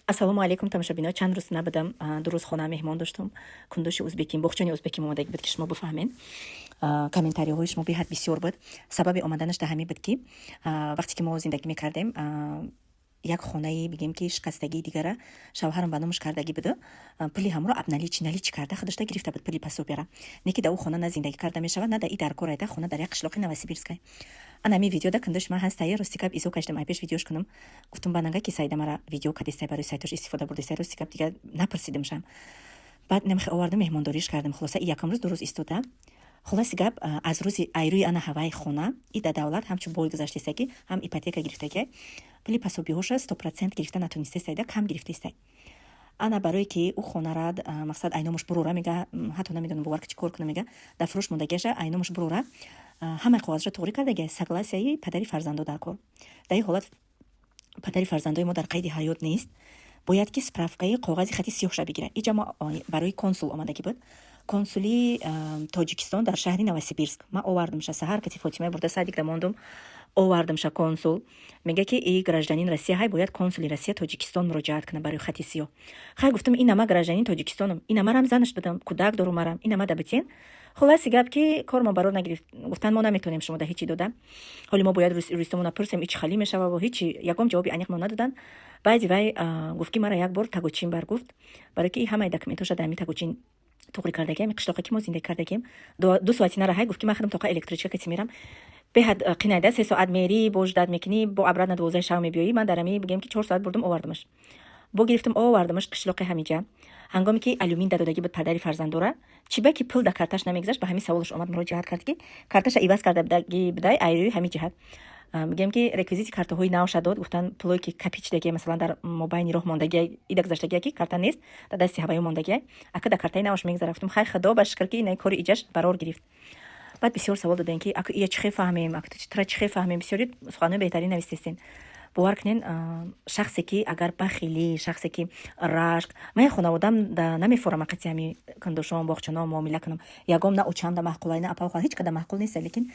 ассалому алейкум тамошобино. Чанд рӯз набудам. Ду рӯз хона меҳмон доштум. Кундоши ӯзбекӣ, бохчони ӯзбекӣ омода буд ки шумо бифаҳмед. Комментариҳои шумо беҳад бисёр буд. Сабаби омаданаш да ҳамин буд ки вақте ки мо зиндагӣ мекардем, як хонаи бигем ки шикастагии дигара шавҳарам ба номаш кардагӣ буду. Пули ҳамро абналичи наличи карда худошта гирифта буд пули пасопера. Неки да ӯ хона на зиндагӣ карда мешавад, на да и дар кор айда хона дар як қишлоқи Новосибирскай. Анами видеода кандош ма ҳастаи ростикаб изо каштам айпеш видеош кунам. Гуфтум банага ки сайда мара видео кадистай барои сайтош истифода бурдистай ростикаб дига напарсидимшам. Баъд намхе овардам меҳмондориш кардам. Хулоса и якам рӯз ду рӯз истода. Хулоси гап аз рӯзи айрӯи ана ҳаваи хона и да давлат ҳамчун бой гузаштесаки ҳам ипотека гирифтаги пули пасобиҳоша 100% гирифта натонистесайда кам гирифтесай. Ана барое ки ӯ хонара мақсад айномаш бурора мега ҳатто намедонам бовар ки чӣ кор кунам мега дар фурӯш мондагиаша айномаш бурора ҳамаи қоғазро тоғрӣ кардаги согласияи падари фарзандо дар кор. Дар ин ҳолат падари фарзандои мо дар қайди ҳаёт нест. Бояд ки справкаи қоғази хати сиёҳша бигира. Иҷа мо барои консул омадагӣ буд. Консули Тоҷикистон дар шаҳри Новосибирск. Ма овардамша саҳар кати Фотимаи бурда садикда мондум. Овардамша консул. Мега ки и гражданин Россия ҳай бояд консули Россия Тоҷикистон муроҷиат кунад барои хати сиёҳ. Хай гуфтам инама гражданин Тоҷикистонам. Инамарам занаш будам, кӯдак дорум марам. Инама да битен. Хулоси гап ки кормо барор нагирифт. Гуфтан мо наметонем шумо да ҳичи дода. Ҳоли мо бояд рӯстомона пурсем ич хали мешава ва ҳичи ягом ҷавоби аниқ мо надодан. Баъди вай гуфт ки мара як бор тагочин баргуфт. Барои ки ҳамаи документоша дар ми тагочин тоғрӣ кардагиам, қишлоқе ки мо зиндагӣ кардагиам. 2 соати нара ҳай гуфт ки ма хадам тоқа электричка кати мерам. Беҳад қинайда 3 соат мери, бо ждат мекунӣ, бо абрат на 12 шав мебиёӣ. Ман дарами бигем ки 4 соат бурдум овардамаш. Бо гирифтам овардамаш қишлоқи ҳамиҷа. Ҳангоме ки алюмин да додагӣ буд падари фарзандора, чиба ки пул да карташ намегузашт, ба ҳамин саволаш омад муроҷиат кард ки карташа иваз карда будагӣ будай айрӯи ҳамин ҷиҳат. Мигем ки реквизити картаҳои навша дод, гуфтан пулое ки капичдагия масалан дар мобайни роҳ мондагия ида гузаштагия ки карта нест, да дасти ҳаваё мондагия, ака да картаи наваш мегзара. Гуфтам хай худо ба шукр ки ина кори иҷаш барор гирифт. Баъд бисёр савол додем ки ака ия чӣ хе фаҳмем, ака тра чӣ хе фаҳмем, бисёри суханои беҳтарин навистесин. бовар кунед шахсе ки агар бахилӣ, шахсе ки рашк, ман як хонаводам да намефорама қати ҳами кандошон бохчанон муомила кунам. Ягом на учанда маҳқулай, на апа ҳеҷ қадам маҳқул нест, лекин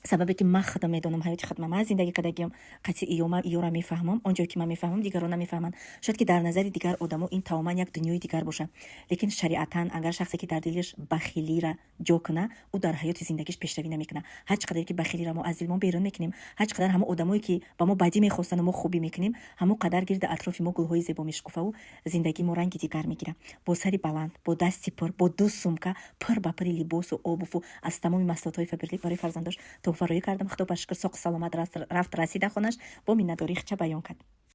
сабабе ки ман худам медонам ҳаёти худам ман зиндагӣ кардагиам қати иёра мефаҳмам, он ҷое ки ман мефаҳмам дигарон намефаҳманд. Шояд ки дар назари дигар одамо ин тамоман як дунёи дигар боша, лекин шариатан агар шахсе ки дар дилиш бахилира ҷо куна, ӯ дар ҳаёти зиндагиш пешравӣ намекуна. ҳач қадаре ки бахилира мо аз дил мо берун мекунем, ҳач қадар ҳамо одамое ки ба мо бадӣ мехостану мо хубӣ мекунем, ҳамо қадар гирда атрофи мо гулҳои зебо мешукуфаву зиндагӣ мо ранги дигар мегира. Бо сари баланд, бо дасти пур, бо 2 сумка пур ба пури либосу обуву аз тамоми маҳсулотҳои фабрилик барои фарзандош тӯҳфароӣ кардам. Худо ба шукр соқ саломат рафт расида хонаш, бо миннатдорӣ хича баён кард.